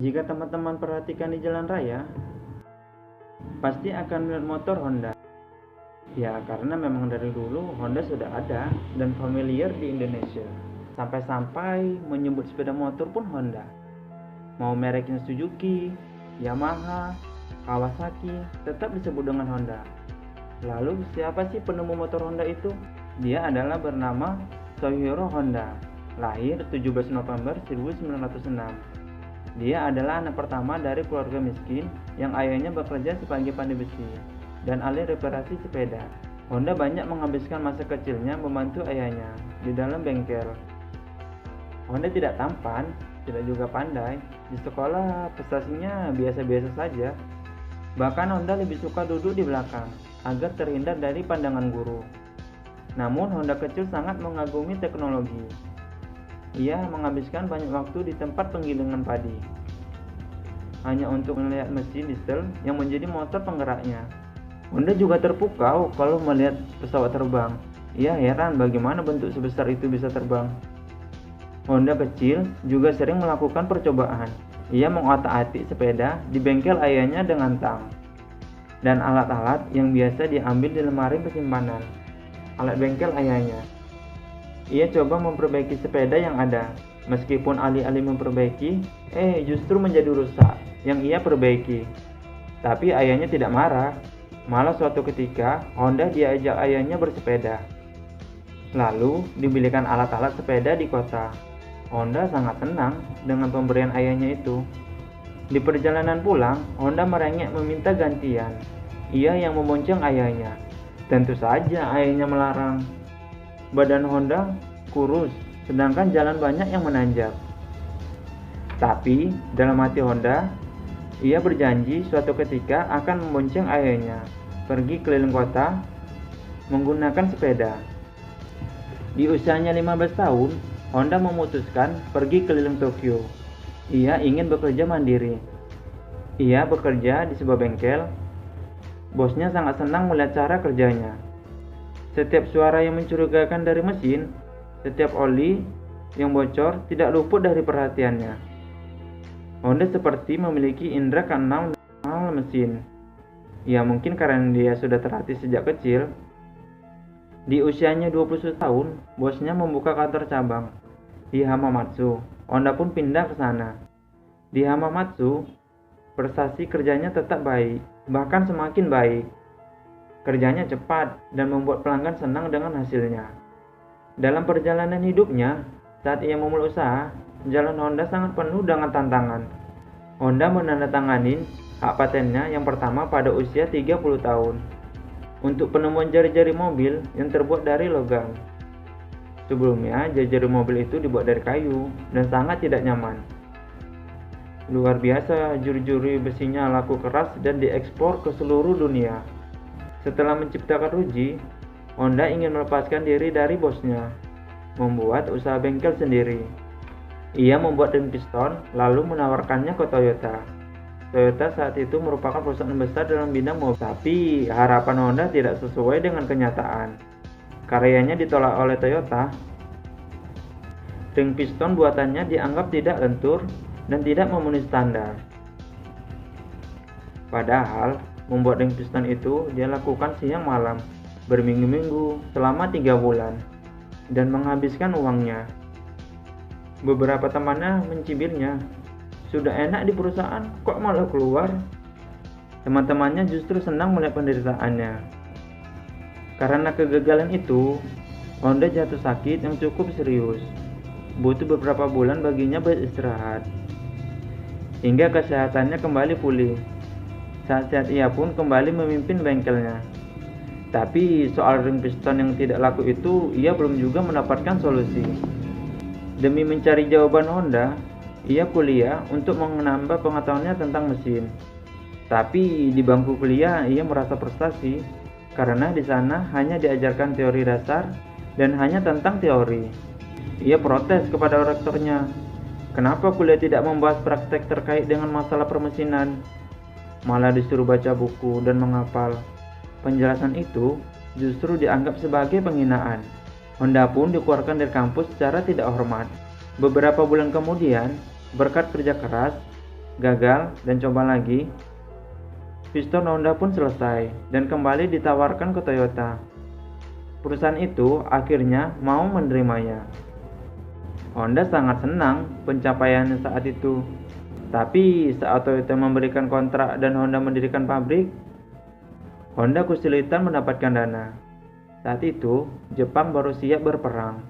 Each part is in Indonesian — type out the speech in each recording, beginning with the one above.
Jika teman-teman perhatikan di jalan raya, pasti akan melihat motor Honda. Ya, karena memang dari dulu Honda sudah ada dan familiar di Indonesia. Sampai-sampai menyebut sepeda motor pun Honda. Mau mereknya Suzuki, Yamaha, Kawasaki, tetap disebut dengan Honda. Lalu siapa sih penemu motor Honda itu? Dia adalah bernama Soichiro Honda, lahir 17 November 1906. Dia adalah anak pertama dari keluarga miskin yang ayahnya bekerja sebagai pandai besi dan ahli reparasi sepeda. Honda banyak menghabiskan masa kecilnya membantu ayahnya di dalam bengkel. Honda tidak tampan, tidak juga pandai. Di sekolah prestasinya biasa-biasa saja. Bahkan Honda lebih suka duduk di belakang agar terhindar dari pandangan guru. Namun Honda kecil sangat mengagumi teknologi. Ia menghabiskan banyak waktu di tempat penggilingan padi hanya untuk melihat mesin diesel yang menjadi motor penggeraknya. Honda juga terpukau kalau melihat pesawat terbang. Ia heran bagaimana bentuk sebesar itu bisa terbang. Honda kecil juga sering melakukan percobaan. Ia mengotak-atik sepeda di bengkel ayahnya dengan tang dan alat-alat yang biasa diambil di lemari penyimpanan alat bengkel ayahnya. Ia coba memperbaiki sepeda yang ada. Meskipun alih-alih memperbaiki, justru menjadi rusak yang ia perbaiki. Tapi ayahnya tidak marah. Malah suatu ketika, Honda diajak ayahnya bersepeda. Lalu, dibelikan alat-alat sepeda di kota. Honda sangat senang dengan pemberian ayahnya itu. Di perjalanan pulang, Honda merengek meminta gantian. Ia yang membonceng ayahnya. Tentu saja ayahnya melarang. Badan Honda kurus, sedangkan jalan banyak yang menanjak. Tapi, dalam hati Honda, ia berjanji suatu ketika akan membonceng ayahnya pergi keliling kota menggunakan sepeda. Di usianya 15 tahun, Honda memutuskan pergi keliling Tokyo. Ia ingin bekerja mandiri. Ia bekerja di sebuah bengkel. Bosnya sangat senang melihat cara kerjanya. Setiap suara yang mencurigakan dari mesin, setiap oli yang bocor tidak luput dari perhatiannya. Honda seperti memiliki indera keenam hal mesin. Ya mungkin karena dia sudah terlatih sejak kecil. Di usianya 21 tahun, bosnya membuka kantor cabang di Hamamatsu. Honda pun pindah ke sana. Di Hamamatsu, prestasi kerjanya tetap baik, bahkan semakin baik. Kerjanya cepat dan membuat pelanggan senang dengan hasilnya. Dalam perjalanan hidupnya, saat ia memulai usaha, jalan Honda sangat penuh dengan tantangan. Honda menandatangani hak patennya yang pertama pada usia 30 tahun untuk penemuan jari-jari mobil yang terbuat dari logam. Sebelumnya, jari-jari mobil itu dibuat dari kayu dan sangat tidak nyaman. Luar biasa, juri-juri besinya laku keras dan diekspor ke seluruh dunia. Setelah menciptakan Ruji, Honda ingin melepaskan diri dari bosnya, membuat usaha bengkel sendiri. Ia membuat ring piston lalu menawarkannya ke Toyota. Toyota saat itu merupakan perusahaan besar dalam bidang mobil, tapi harapan Honda tidak sesuai dengan kenyataan. Karyanya ditolak oleh Toyota. Ring piston buatannya dianggap tidak lentur dan tidak memenuhi standar. Padahal, membuat ring piston itu dia lakukan siang malam, berminggu-minggu, selama 3 bulan, dan menghabiskan uangnya. Beberapa temannya mencibirnya, sudah enak di perusahaan, kok malah keluar? Teman-temannya justru senang melihat penderitaannya. Karena kegagalan itu, Honda jatuh sakit yang cukup serius. Butuh beberapa bulan baginya beristirahat, hingga kesehatannya kembali pulih. Saat-saat ia pun kembali memimpin bengkelnya. Tapi soal ring piston yang tidak laku itu, ia belum juga mendapatkan solusi. Demi mencari jawaban Honda, ia kuliah untuk menambah pengetahuannya tentang mesin. Tapi di bangku kuliah ia merasa frustasi karena di sana hanya diajarkan teori dasar dan hanya tentang teori. Ia protes kepada rektornya, kenapa kuliah tidak membahas praktek terkait dengan masalah permesinan, malah disuruh baca buku dan menghafal. Penjelasan itu justru dianggap sebagai penghinaan. Honda pun dikeluarkan dari kampus secara tidak hormat. Beberapa bulan kemudian, berkat kerja keras, gagal dan coba lagi. Piston Honda pun selesai dan kembali ditawarkan ke Toyota. Perusahaan itu akhirnya mau menerimanya. Honda sangat senang pencapaiannya saat itu. Tapi saat Toyota memberikan kontrak dan Honda mendirikan pabrik, Honda kesulitan mendapatkan dana. Saat itu, Jepang baru siap berperang.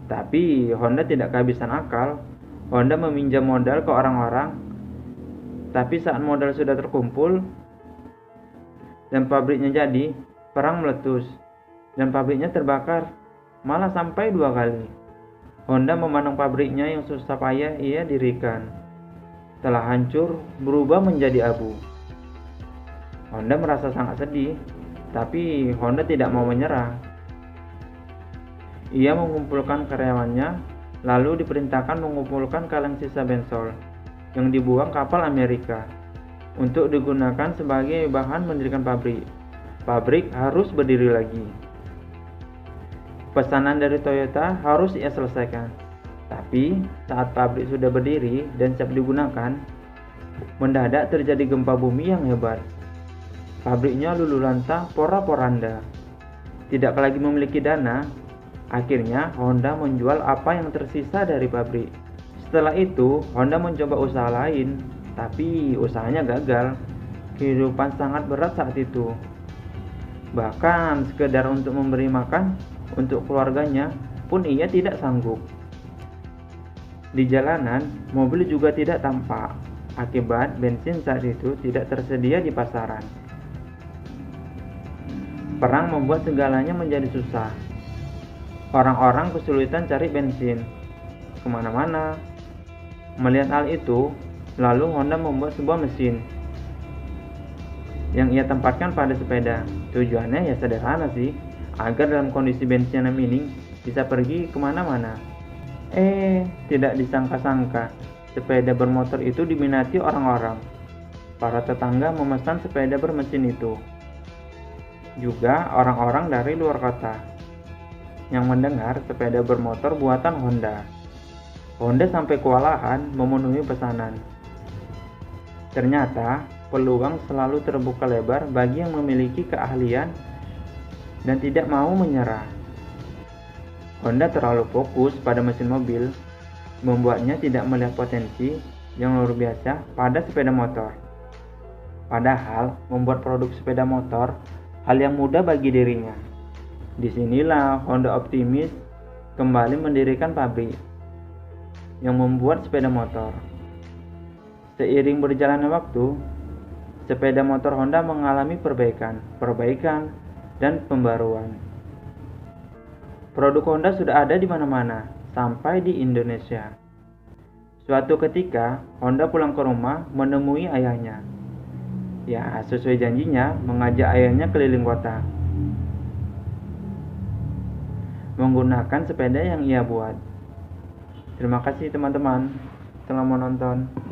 Tapi Honda tidak kehabisan akal. Honda meminjam modal ke orang-orang. Tapi saat modal sudah terkumpul dan pabriknya jadi, perang meletus dan pabriknya terbakar, malah sampai 2 kali. Honda memandang pabriknya yang susah payah ia dirikan telah hancur, berubah menjadi abu. Honda merasa sangat sedih, tapi Honda tidak mau menyerah. Ia mengumpulkan karyawannya, lalu diperintahkan mengumpulkan kaleng sisa bensol yang dibuang kapal Amerika untuk digunakan sebagai bahan mendirikan pabrik. Pabrik harus berdiri lagi. Pesanan dari Toyota harus ia selesaikan. Tapi saat pabrik sudah berdiri dan siap digunakan, mendadak terjadi gempa bumi yang hebat. Pabriknya luluh lantah pora-poranda. Tidak lagi memiliki dana, akhirnya Honda menjual apa yang tersisa dari pabrik. Setelah itu, Honda mencoba usaha lain, tapi usahanya gagal. Kehidupan sangat berat saat itu. Bahkan sekedar untuk memberi makan untuk keluarganya pun ia tidak sanggup. Di jalanan, mobil juga tidak tampak, akibat bensin saat itu tidak tersedia di pasaran. Perang membuat segalanya menjadi susah. Orang-orang kesulitan cari bensin kemana-mana. Melihat hal itu, lalu Honda membuat sebuah mesin yang ia tempatkan pada sepeda. Tujuannya ya sederhana sih, agar dalam kondisi bensin yang minim bisa pergi kemana-mana. Tidak disangka-sangka, sepeda bermotor itu diminati orang-orang. Para tetangga memesan sepeda bermesin itu. Juga orang-orang dari luar kota yang mendengar sepeda bermotor buatan Honda. Honda sampai kewalahan memenuhi pesanan. Ternyata peluang selalu terbuka lebar bagi yang memiliki keahlian dan tidak mau menyerah. Honda terlalu fokus pada mesin mobil, membuatnya tidak melihat potensi yang luar biasa pada sepeda motor. Padahal membuat produk sepeda motor hal yang mudah bagi dirinya. Disinilah Honda optimis kembali mendirikan pabrik yang membuat sepeda motor. Seiring berjalannya waktu, sepeda motor Honda mengalami perbaikan, dan pembaruan. Produk Honda sudah ada di mana-mana, sampai di Indonesia. Suatu ketika, Honda pulang ke rumah menemui ayahnya. Ya, sesuai janjinya, mengajak ayahnya keliling kota menggunakan sepeda yang ia buat. Terima kasih teman-teman telah menonton.